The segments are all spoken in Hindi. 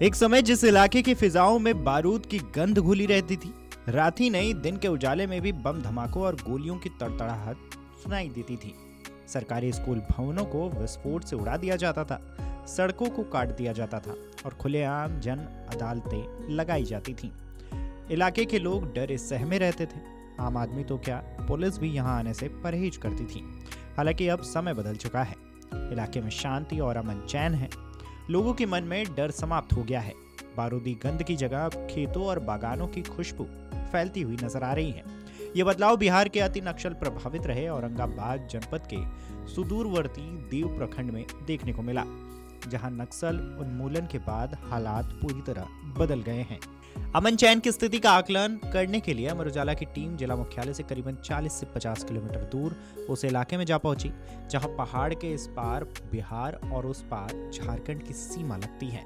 एक समय जिस इलाके की फिजाओं में बारूद की गंध घुली रहती थी, रात ही नहीं दिन के उजाले में भी बम धमाकों और गोलियों की तड़तड़ाहट सुनाई देती थी। सरकारी स्कूल भवनों को विस्फोट से उड़ा दिया जाता था, सड़कों को काट दिया जाता था और खुलेआम जन अदालतें लगाई जाती थीं। इलाके के लोग डरे सहमे रहते थे। आम आदमी तो क्या, पुलिस भी यहाँ आने से परहेज करती थी। हालांकि अब समय बदल चुका है, इलाके में शांति और अमन चैन है। लोगों के मन में डर समाप्त हो गया है। बारूदी गंध की जगह अब खेतों और बागानों की खुशबू फैलती हुई नजर आ रही है। ये बदलाव बिहार के अति नक्सल प्रभावित रहे औरंगाबाद जनपद के सुदूरवर्ती देव प्रखंड में देखने को मिला, जहां नक्सल उन्मूलन के बाद हालात पूरी तरह बदल गए हैं। अमन चैन की स्थिति का आकलन करने के लिए अमर उजाला की टीम जिला मुख्यालय से करीबन 40 से 50 किलोमीटर दूर उस इलाके में जा पहुंची, जहां पहाड़ के इस पार बिहार और उस पार झारखंड की सीमा लगती है।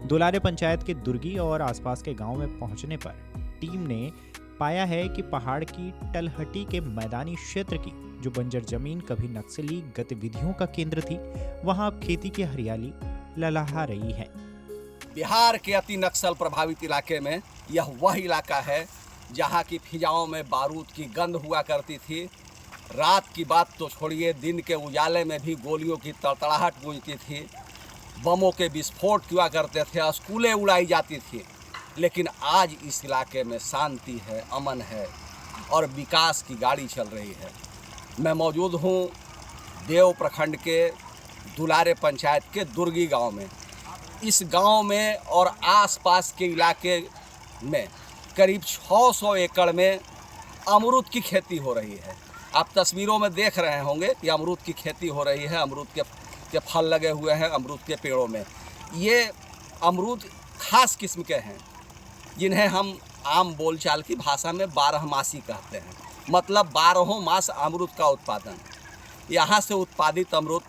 दुलारे पंचायत के दुर्गी और आसपास के गांव में पहुंचने पर टीम ने पाया है कि पहाड़ की टलहटी के मैदानी क्षेत्र की जो बंजर जमीन कभी नक्सली गतिविधियों का केंद्र थी, वहां अब खेती की हरियाली ललहा रही है। बिहार के अति नक्सल प्रभावित इलाके में यह वह इलाका है जहां की फिजाओं में बारूद की गंध हुआ करती थी। रात की बात तो छोड़िए, दिन के उजाले में भी गोलियों की तड़तड़ाहट गूंजती थी, बमों के विस्फोट हुआ करते थे, स्कूलें उड़ाई जाती थी। लेकिन आज इस इलाके में शांति है, अमन है और विकास की गाड़ी चल रही है। मैं मौजूद हूँ देव प्रखंड के दुलारे पंचायत के दुर्गी गांव में। इस गांव में और आसपास के इलाके में करीब 600 एकड़ में अमरूद की खेती हो रही है। आप तस्वीरों में देख रहे होंगे कि अमरूद की खेती हो रही है, अमरूद के फल लगे हुए हैं अमरूद के पेड़ों में। ये अमरूद खास किस्म के हैं जिन्हें हम आम बोलचाल की भाषा में 12मासी कहते हैं, मतलब 12 मास अमरूद का उत्पादन। यहाँ से उत्पादित अमरूद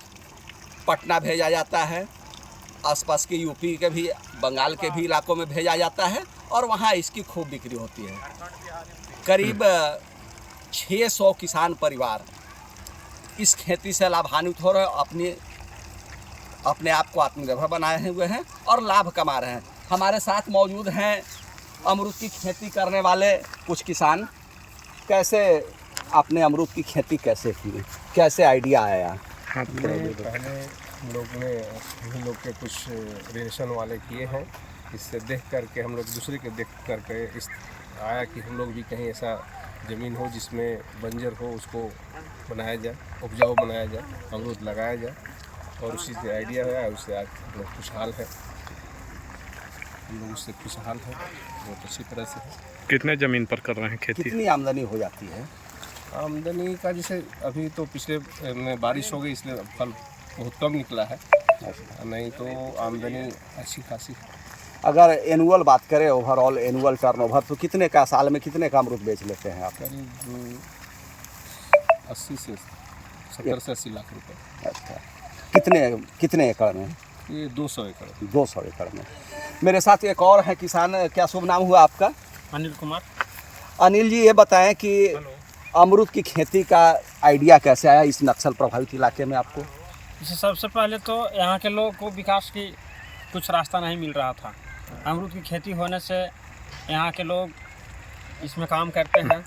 पटना भेजा जाता है, आसपास के यूपी के भी, बंगाल के भी इलाकों में भेजा जाता है और वहाँ इसकी खूब बिक्री होती है। करीब 600 किसान परिवार इस खेती से लाभान्वित हो रहे हैं, अपने आप को आत्मनिर्भर बनाए हुए हैं और लाभ कमा रहे हैं। हमारे साथ मौजूद हैं अमरूद की खेती करने वाले कुछ किसान। कैसे आपने अमरूद की खेती कैसे की, कैसे आइडिया आया? पहले हम लोग के कुछ रिलेशन वाले किए हैं, इससे देख करके हम लोग दूसरे के देख करके इस आया कि हम लोग भी कहीं ऐसा ज़मीन हो जिसमें बंजर हो, उसको बनाया जाए, उपजाऊ बनाया जाए, अमरूद लगाया जाए और उसी से आइडिया है। उससे आज हम लोग खुशहाल है, हम लोग उससे खुशहाल हैं, बहुत अच्छी तरह से है। कितने ज़मीन पर कर रहे हैं खेती? कितनी आमदनी हो जाती है? आमदनी का जैसे अभी तो पिछले में बारिश हो गई, इसलिए फल बहुत कम निकला है, नहीं तो आमदनी अच्छी खासी है। अगर एनुअल बात करें, ओवरऑल एनुअल टर्नओवर, तो कितने का साल में कितने का अमरूद बेच लेते हैं आप? करीब 80 से 70 से 80 लाख रुपए। अच्छा, कितने एकड़ में? ये 200 एकड़। 200 एकड़ में। मेरे साथ एक और है किसान। क्या शुभ नाम हुआ आपका? अनिल कुमार। अनिल जी, ये बताएं कि अमरूद की खेती का आइडिया कैसे आया इस नक्सल प्रभावित इलाके में आपको? जैसे सबसे पहले तो यहाँ के लोगों को विकास की कुछ रास्ता नहीं मिल रहा था। अमरूद की खेती होने से यहाँ के लोग इसमें काम करते हैं,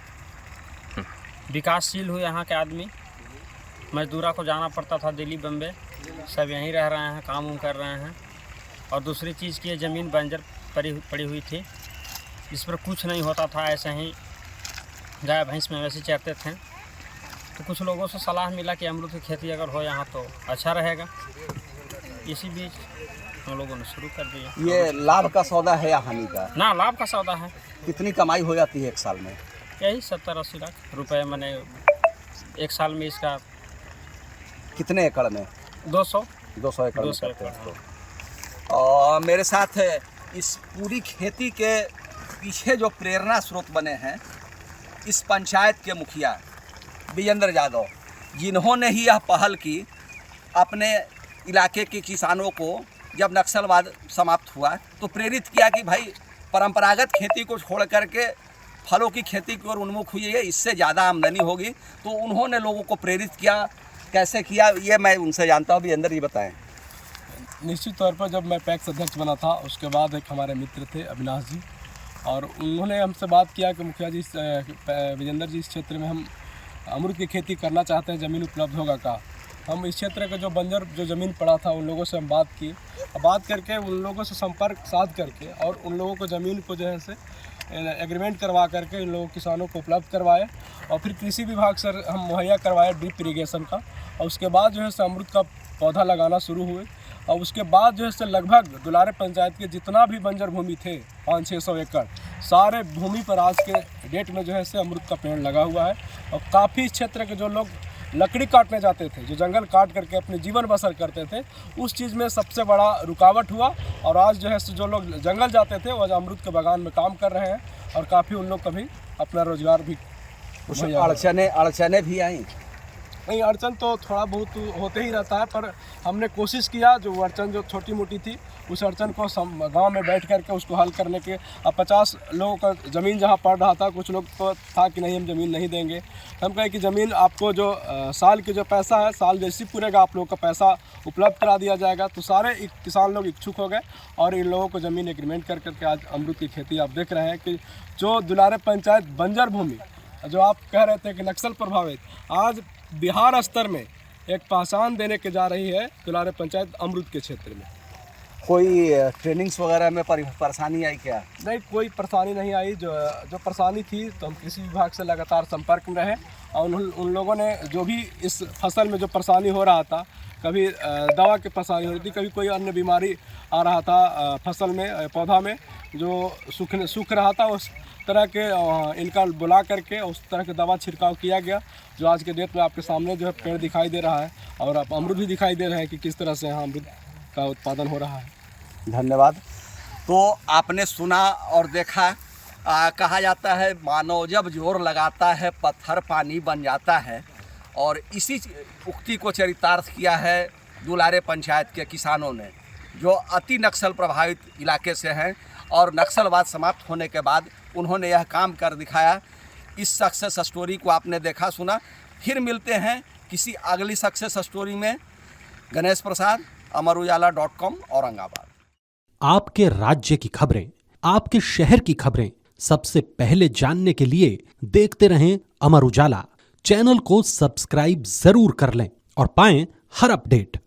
विकासशील हुए यहाँ के आदमी। मजदूरा को जाना पड़ता था दिल्ली बम्बे, सब यहीं रह रहे हैं, काम उम कर रहे हैं। और दूसरी चीज़ की ज़मीन बंजर पड़ी हुई थी, इस पर कुछ नहीं होता था, ऐसे ही गाय भैंस में वैसे चरते थे। तो कुछ लोगों से सलाह मिला कि अमरूद की खेती अगर हो यहाँ तो अच्छा रहेगा। इसी बीच हम लोगों ने शुरू कर दिया। ये लाभ का सौदा है या हानि का? ना, लाभ का सौदा है। कितनी कमाई हो जाती है एक साल में? यही 70-80 लाख रुपए मैंने एक साल में। इसका कितने एकड़ में? 200 एकड़ में 200 करते हैं। एकड़। और मेरे साथ इस पूरी खेती के पीछे जो प्रेरणा स्रोत बने हैं, इस पंचायत के मुखिया विजेंद्र यादव, जिन्होंने ही यह पहल की अपने इलाके के किसानों को। जब नक्सलवाद समाप्त हुआ तो प्रेरित किया कि भाई परंपरागत खेती को छोड़ करके फलों की खेती की ओर उन्मुख हुई है, इससे ज़्यादा आमदनी होगी। तो उन्होंने लोगों को प्रेरित किया। कैसे किया ये मैं उनसे जानता हूँ। विजेंद्र जी बताएं। निश्चित तौर पर जब मैं पैक्स अध्यक्ष बना था उसके बाद एक हमारे मित्र थे अविनाश जी, और उन्होंने हमसे बात किया कि मुखिया जी विजेंद्र जी इस क्षेत्र में हम अमरूद की खेती करना चाहते हैं, ज़मीन उपलब्ध होगा का। हम इस क्षेत्र का जो बंजर जो ज़मीन पड़ा था उन लोगों से हम बात की, बात करके उन लोगों से संपर्क साध करके और उन लोगों को ज़मीन को जो है से एग्रीमेंट करवा करके इन लोगों किसानों को उपलब्ध करवाए, और फिर कृषि विभाग से हम मुहैया करवाए ड्रिप इरीगेशन का, और उसके बाद जो है से अमरूद का पौधा लगाना शुरू हुए। और उसके बाद जो है से लगभग दुलारे पंचायत के जितना भी बंजर भूमि थे 500-600 एकड़, सारे भूमि पर आज के डेट में जो है से अमरूद का पेड़ लगा हुआ है। और काफ़ी क्षेत्र के जो लोग लकड़ी काटने जाते थे, जो जंगल काट करके अपने जीवन बसर करते थे, उस चीज़ में सबसे बड़ा रुकावट हुआ। और आज जो है जो लोग जंगल जाते थे वो अमरूद के बागान में काम कर रहे हैं, और काफ़ी उन लोग का भी अपना रोजगार भी अड़चने भी आई। नहीं, अड़चन तो थोड़ा बहुत होते ही रहता है, पर हमने कोशिश किया जो अड़चन जो छोटी मोटी थी उस अड़चन को गांव में बैठ करके उसको हल करने के। अब 50 लोगों का ज़मीन जहां पड़ रहा था, कुछ लोग तो था कि नहीं हम ज़मीन नहीं देंगे। हम कहे कि ज़मीन आपको जो साल की जो पैसा है, साल जैसी पूरेगा आप लोगों का पैसा उपलब्ध करा दिया जाएगा। तो सारे किसान लोग इच्छुक हो गए और इन लोगों को ज़मीन एग्रीमेंट कर करके आज अमरूद की खेती आप देख रहे हैं कि जो दुलारे पंचायत बंजर भूमि जो आप कह रहे थे कि नक्सल प्रभावित, आज बिहार स्तर में एक पहचान देने के जा रही है दुलारे पंचायत अमरूद के क्षेत्र में। कोई ट्रेनिंग्स वगैरह में परेशानी आई क्या? नहीं, कोई परेशानी नहीं आई। जो परेशानी थी तो हम कृषि विभाग से लगातार संपर्क में रहे, और उन लोगों ने जो भी इस फसल में जो परेशानी हो रहा था, कभी दवा की परेशानी हो रही थी, कभी कोई अन्य बीमारी आ रहा था फसल में, पौधा में जो सूख रहा था, उस तरह के इनका बुला करके उस तरह के दवा छिड़काव किया गया, जो आज के डेट में आपके सामने जो है पेड़ दिखाई दे रहा है, और आप अमरूद भी दिखाई दे रहे हैं कि किस तरह से यहाँ अमरूद का उत्पादन हो रहा है। धन्यवाद। तो आपने सुना और देखा, कहा जाता है मानव जब जोर लगाता है पत्थर पानी बन जाता है, और इसी उक्ति को चरितार्थ किया है दुलारे पंचायत के किसानों ने, जो अति नक्सल प्रभावित इलाके से हैं, और नक्सलवाद समाप्त होने के बाद उन्होंने यह काम कर दिखाया। इस सक्सेस स्टोरी को आपने देखा सुना। फिर मिलते हैं किसी अगली सक्सेस स्टोरी में। गणेश प्रसाद, अमरउजाला.com, औरंगाबाद। आपके राज्य की खबरें, आपके शहर की खबरें सबसे पहले जानने के लिए देखते रहें अमर उजाला। चैनल को सब्सक्राइब जरूर कर लें और पाएं हर अपडेट।